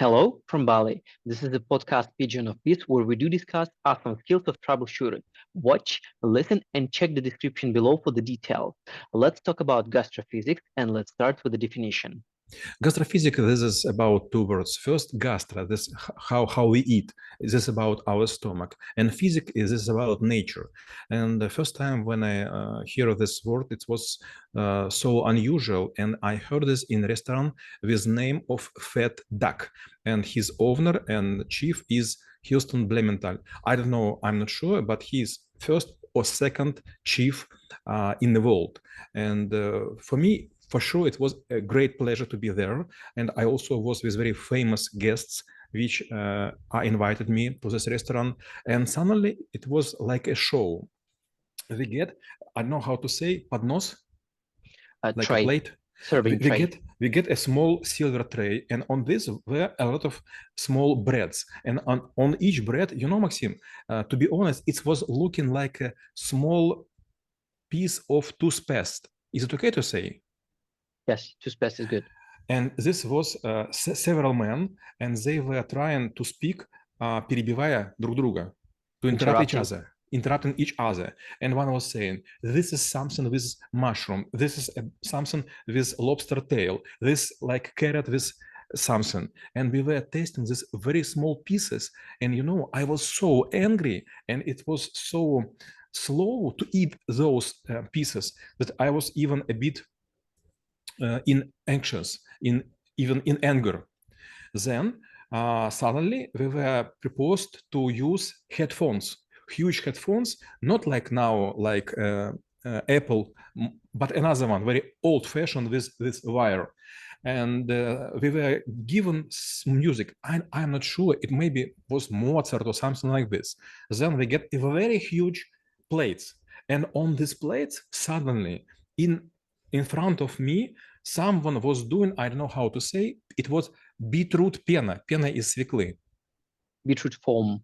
Hello from Bali. This is the podcast Pigeon of Peace where we do discuss awesome skills of troubleshooting. Watch, listen, and check the description below for the details. Let's talk about gastrophysics and let's start with the definition. Gastrophysics, this is about two words. First, gastra, this how we eat. This is about our stomach. And physics is about nature. And the first time when I hear this word, it was so unusual. And I heard this in a restaurant with name of Fat Duck. And his owner and chief is Houston Blumenthal. I don't know, I'm not sure, but he's first or second chief in the world. And for me, for sure, it was a great pleasure to be there. And I also was with very famous guests, which invited me to this restaurant. And suddenly it was like a show. We get, I don't know how to say, поднос, like tray. a plate. Serving tray. We get a small silver tray, and on this were a lot of small breads. And on each bread, you know, Maxim, to be honest, it was looking like a small piece of toothpaste. Is it okay to say? Yes, toothpaste is good. And this was several men, and they were trying to speak, перебивая друг друга, to interrupting each other. And one was saying, this is something with mushroom, this is something with lobster tail, this like carrot with something. And we were tasting these very small pieces. And you know, I was so angry, and it was so slow to eat those pieces that I was even a bit anxious, even in anger. Then suddenly we were proposed to use headphones, huge headphones, not like now, like Apple, but another one, very old-fashioned with wire. And we were given music. I'm not sure, it maybe was Mozart or something like this. Then we get a very huge plates. And on these plates, suddenly, in front of me, someone was doing, I don't know how to say, it was beetroot pena. Pena is свеклы. Beetroot form.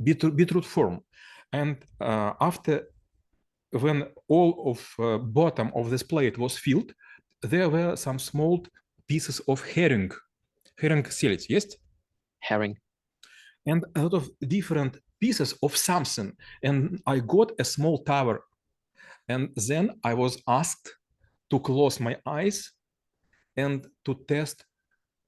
Beetroot form. And after, when all of bottom of this plate was filled, there were some small pieces of herring селедь, есть? Herring. And a lot of different pieces of something. And I got a small tower. And then I was asked to close my eyes and to test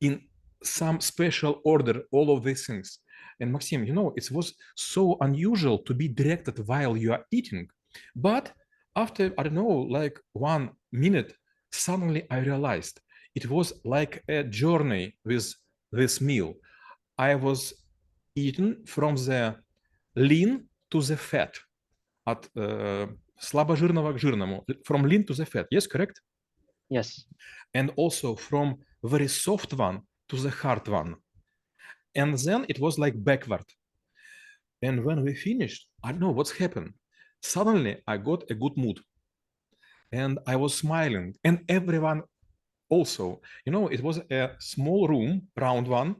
in some special order all of these things. And Maxim, you know, it was so unusual to be directed while you are eating. But after, I don't know, like 1 minute, suddenly I realized it was like a journey with this meal. I was eaten from the lean to the fat, от слабожирного к жирному, from lean to the fat. Yes, correct? Yes. And also from very soft one to the hard one. And then it was like backward. And when we finished, I don't know what's happened. Suddenly I got a good mood. And I was smiling. And everyone also, you know, it was a small room, round one.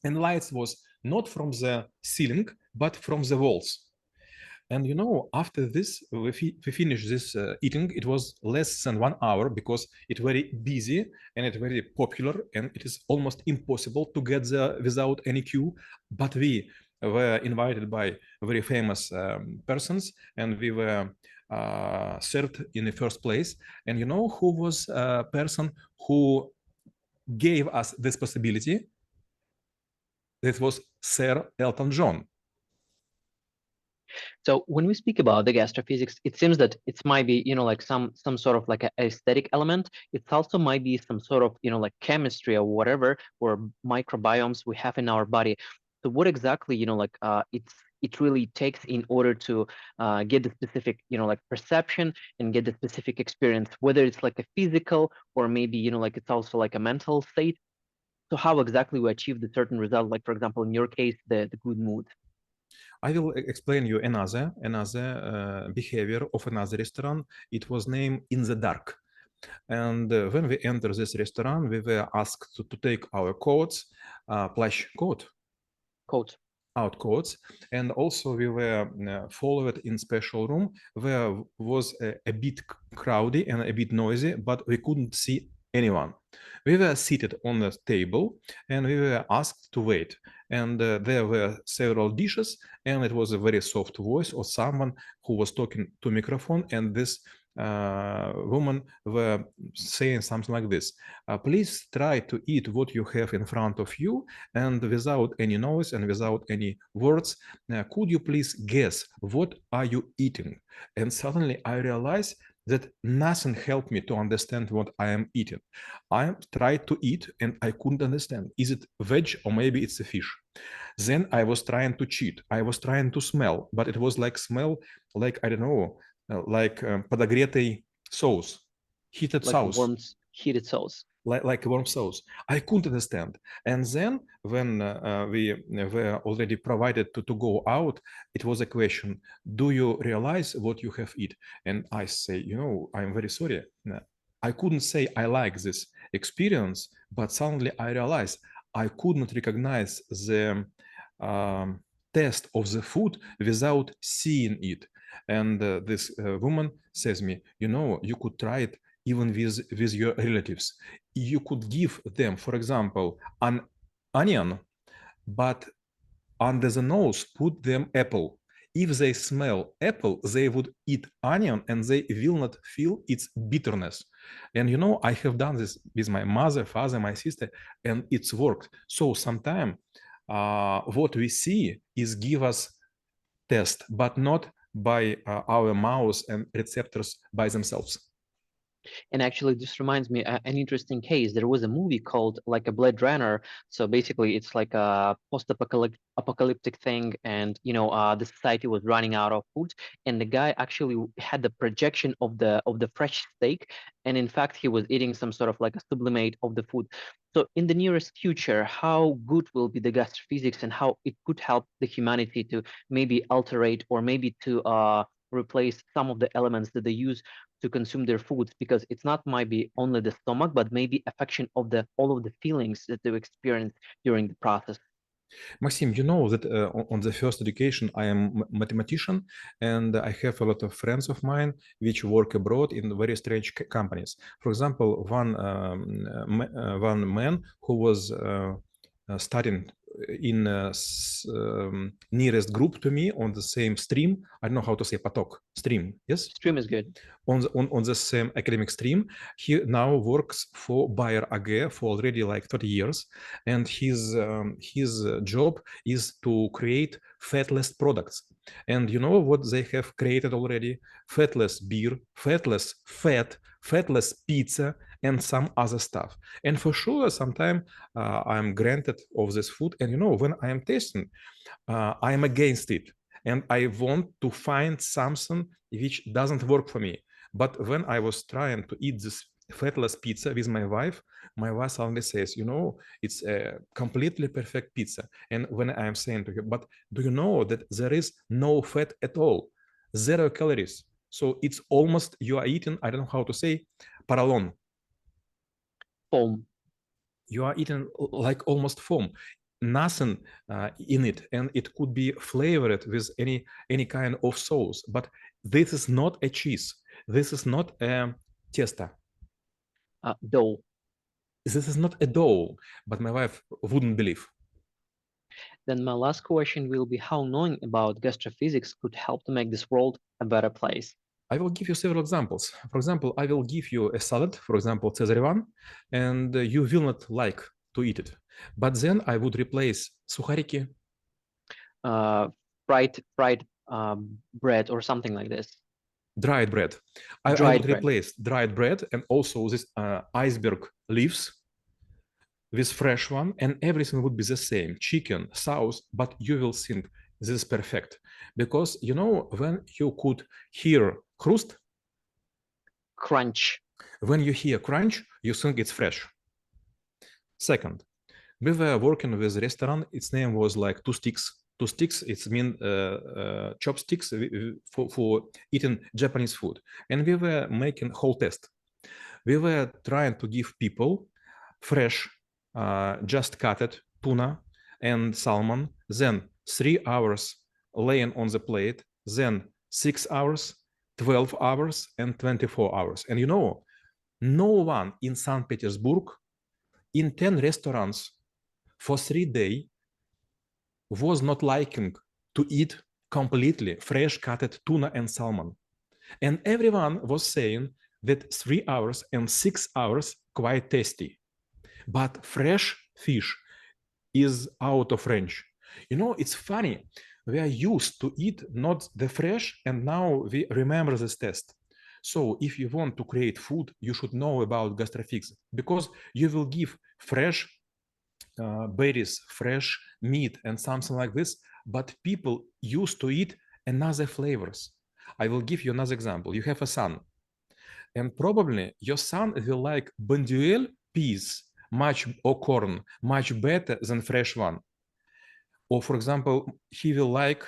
And lights was not from the ceiling, but from the walls. And you know, after this, we finished this eating. It was less than 1 hour because it's very busy and it's very popular, and it is almost impossible to get there without any queue. But we were invited by very famous persons, and we were served in the first place. And you know who was a person who gave us this possibility? This was Sir Elton John. So when we speak about the gastrophysics, it seems that it might be, you know, like some sort of like an aesthetic element. It also might be some sort of, you know, like chemistry or whatever, or microbiomes we have in our body. So what exactly, you know, like it really takes in order to get the specific, you know, like perception and get the specific experience, whether it's like a physical or maybe, you know, like it's also like a mental state. So how exactly we achieve the certain result, like for example, in your case, the good mood. I will explain you another behavior of another restaurant. It was named In the Dark. And when we enter this restaurant, we were asked to take our coats, плащ, coat, out coats, and also we were followed in special room where was a bit crowded and a bit noisy, but we couldn't see anyone. We were seated on the table and we were asked to wait. And there were several dishes, and it was a very soft voice of someone who was talking to microphone, and this woman were saying something like this: please try to eat what you have in front of you, and without any noise and without any words, could you please guess what are you eating? And suddenly I realized that nothing helped me to understand what I am eating. I tried to eat and I couldn't understand. Is it veg or maybe it's a fish? Then I was trying to cheat. I was trying to smell, but it was like smell, like, I don't know, like подогретый sauce, heated Like a sauce. warm heated sauce. Like a warm sauce. I couldn't understand. And then when we were already provided to go out, it was a question: do you realize what you have eaten? And I say, you know, I'm very sorry. I couldn't say I like this experience, but suddenly I realized I could not recognize the taste of the food without seeing it. And this woman says me, you know, you could try it even with your relatives. You could give them, for example, an onion, but under the nose, put them apple. If they smell apple, they would eat onion and they will not feel its bitterness. And you know, I have done this with my mother, father, my sister, and it's worked. So sometimes what we see is give us taste, but not by our mouths and receptors by themselves. And actually, this reminds me an interesting case. There was a movie called like a Blade Runner. So basically, it's like a post-apocalyptic thing, and the society was running out of food, and the guy actually had the projection of the fresh steak, and in fact, he was eating some sort of like a sublimate of the food. So in the nearest future, how good will be the gastrophysics, and how it could help the humanity to maybe alterate or maybe to replace some of the elements that they use to consume their foods, because it's not might be only the stomach, but maybe affection of the all of the feelings that they experience during the process. Maxim, you know that on the first education, I am mathematician, and I have a lot of friends of mine which work abroad in very strange companies. For example, one man who was studying in nearest group to me on the same stream. I don't know how to say поток, stream, yes? Stream is good. On the same academic stream. He now works for Bayer AG for already like 30 years. And his job is to create fatless products. And you know what they have created already? Fatless beer, fatless fat, fatless pizza, and some other stuff. And for sure, sometimes I'm granted of this food. And you know, when I am tasting, I am against it. And I want to find something which doesn't work for me. But when I was trying to eat this fatless pizza with my wife suddenly says, you know, it's a completely perfect pizza. And when I am saying to her, but do you know that there is no fat at all, 0 calories? So it's almost you are eating, I don't know how to say, paralon. Foam. You are eating like almost foam. Nothing in it, and it could be flavored with any kind of sauce. But this is not a cheese. This is not a testa. Dough. This is not a dough. But my wife wouldn't believe. Then my last question will be how knowing about gastrophysics could help to make this world a better place. I will give you several examples. For example, I will give you a salad, for example, Caesar and you will not like to eat it. But then I would replace сухарики, fried bread or something like this. Dried bread. I would replace dried bread and also this iceberg leaves with fresh one, and everything would be the same, chicken, sauce, but you will think this is perfect. Because, you know, when you could hear crust, crunch. When you hear crunch, you think it's fresh. Second, we were working with a restaurant. Its name was like Two Sticks. Two Sticks, it's mean chopsticks for eating Japanese food. And we were making whole test. We were trying to give people fresh, just cutted tuna and salmon, then 3 hours laying on the plate, then 6 hours, 12 hours, and 24 hours. And you know, No one in St. Petersburg in 10 restaurants for 3 days was not liking to eat completely fresh cutted tuna and salmon. And everyone was saying that 3 hours and 6 hours quite tasty. But fresh fish is out of range. You know, it's funny. We are used to eat not the fresh, and now we remember this test. So if you want to create food, you should know about Gastrophysics, because you will give fresh berries, fresh meat, and something like this, but people used to eat another flavors. I will give you another example. You have a son, and probably your son will like bonduelle peas much or corn much better than fresh one. Or for example, he will like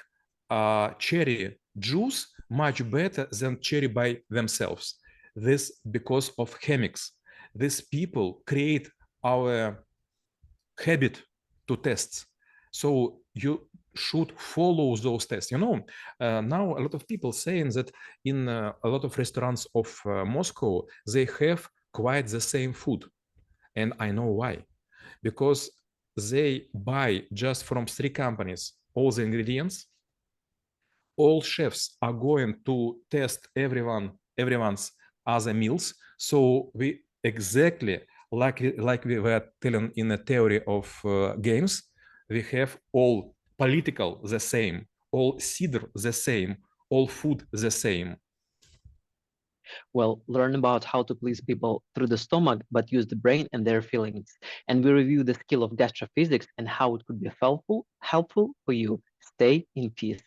cherry juice much better than cherry by themselves. This because of chemics. These people create our habit to test. So you should follow those tests. You know, now a lot of people saying that in a lot of restaurants of Moscow, they have quite the same food. And I know why. Because they buy just from 3 companies all the ingredients. All chefs are going to test everyone's other meals. So we exactly like we were telling in the theory of games, we have all political the same, all cider the same, all food the same. Well, learn about how to please people through the stomach, but use the brain and their feelings. And we review the skill of gastrophysics and how it could be helpful for you. Stay in peace.